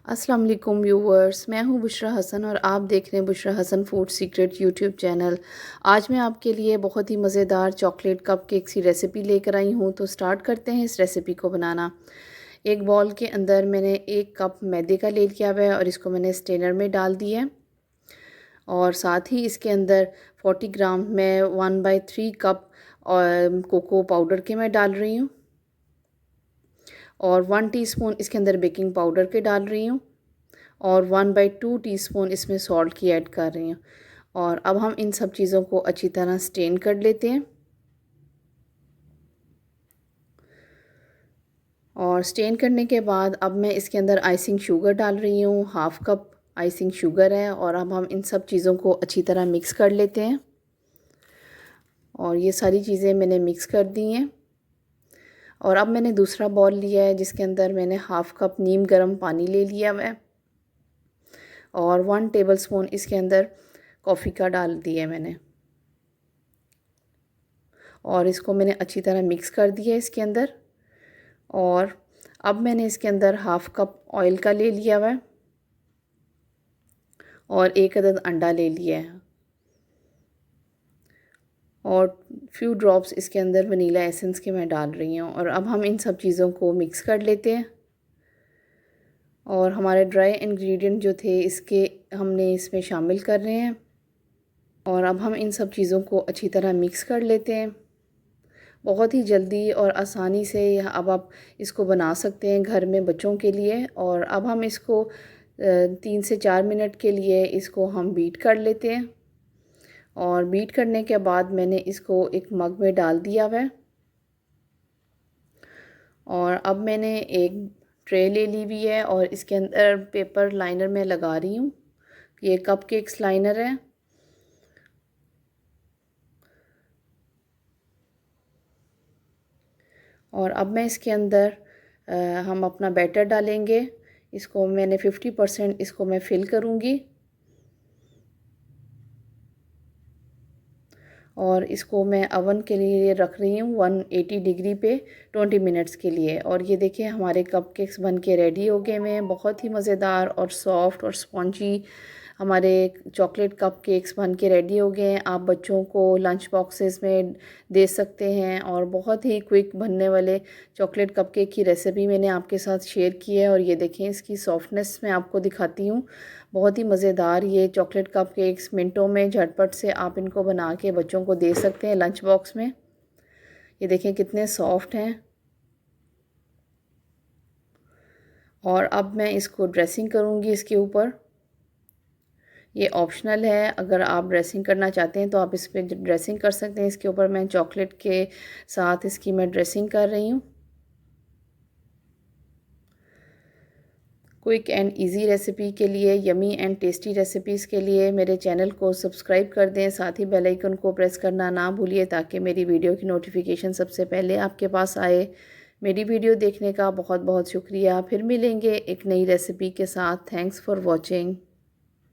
अस्सलाम वालेकुम व्यूवर्स, मैं हूं बुशरा हसन और आप देख रहे हैं Bushra Hasan food secret YouTube channel. आज मैं आपके लिए बहुत ही मज़ेदार चॉकलेट कप केक्स की रेसिपी लेकर आई हूं। तो स्टार्ट करते हैं इस रेसिपी को बनाना। एक बॉल के अंदर मैंने 1 कप मैदे का ले लिया हुआ है और इसको मैंने स्ट्रेनर में डाल दिया है। और साथ ही इसके अंदर 40 ग्राम मैं 1/3 कप और कोको पाउडर के मैं डाल रही हूँ और 1 टीस्पून इसके अंदर बेकिंग पाउडर के डाल रही हूँ और 1/2 टीस्पून इसमें सॉल्ट की ऐड कर रही हूँ। और अब हम इन सब चीज़ों को अच्छी तरह स्टेन कर लेते हैं। और स्टेन करने के बाद अब मैं इसके अंदर आइसिंग शुगर डाल रही हूँ। 1/2 कप आइसिंग शुगर है और अब हम इन सब चीज़ों को अच्छी तरह मिक्स कर लेते हैं। और ये सारी चीज़ें मैंने मिक्स कर दी हैं। और अब मैंने दूसरा बॉल लिया है जिसके अंदर मैंने 1/2 कप नीम गर्म पानी ले लिया है और 1 टेबलस्पून इसके अंदर कॉफ़ी का डाल दिया है मैंने। और इसको मैंने अच्छी तरह मिक्स कर दिया है इसके अंदर। और अब मैंने इसके अंदर 1/2 कप ऑयल का ले लिया हुआ है और 1 अदद अंडा ले लिया है और फ्यू ड्रॉप्स इसके अंदर वनीला एसेंस के मैं डाल रही हूँ। और अब हम इन सब चीज़ों को मिक्स कर लेते हैं। और हमारे ड्राई इंग्रेडिएंट जो थे इसके हमने इसमें शामिल कर रहे हैं। और अब हम इन सब चीज़ों को अच्छी तरह मिक्स कर लेते हैं। बहुत ही जल्दी और आसानी से अब आप इसको बना सकते हैं घर में बच्चों के लिए। और अब हम इसको 3 से 4 मिनट के लिए इसको हम बीट कर लेते हैं। और बीट करने के बाद मैंने इसको एक मग में डाल दिया हुआ है। और अब मैंने एक ट्रे ले ली हुई है और इसके अंदर पेपर लाइनर में लगा रही हूँ। ये कपकेक्स लाइनर है। और अब मैं इसके अंदर हम अपना बैटर डालेंगे। इसको मैंने 50% इसको मैं फिल करूँगी और इसको मैं अवन के लिए रख रही हूँ 180 डिग्री पे 20 मिनट्स के लिए। और ये देखिए हमारे कपकेक्स बन के रेडी हो गए हैं। बहुत ही मज़ेदार और सॉफ्ट और स्पॉन्जी हमारे चॉकलेट कप केक्स बन के रेडी हो गए हैं। आप बच्चों को लंच बॉक्सेस में दे सकते हैं। और बहुत ही क्विक बनने वाले चॉकलेट कप केक की रेसिपी मैंने आपके साथ शेयर की है। और ये देखें इसकी सॉफ्टनेस मैं आपको दिखाती हूँ। बहुत ही मज़ेदार ये चॉकलेट कप केक्स मिनटों में झटपट से आप इनको बना के बच्चों को दे सकते हैं लंच बॉक्स में। ये देखें कितने सॉफ्ट हैं। और अब मैं इसको ड्रेसिंग करूँगी इसके ऊपर। ये ऑप्शनल है, अगर आप ड्रेसिंग करना चाहते हैं तो आप इस पर ड्रेसिंग कर सकते हैं। इसके ऊपर मैं चॉकलेट के साथ इसकी मैं ड्रेसिंग कर रही हूँ। क्विक एंड इजी रेसिपी के लिए, यमी एंड टेस्टी रेसिपीज़ के लिए मेरे चैनल को सब्सक्राइब कर दें। साथ ही बेल आइकन को प्रेस करना ना भूलिए ताकि मेरी वीडियो की नोटिफिकेशन सबसे पहले आपके पास आए। मेरी वीडियो देखने का बहुत बहुत शुक्रिया। फिर मिलेंगे एक नई रेसिपी के साथ। Thanks for watching.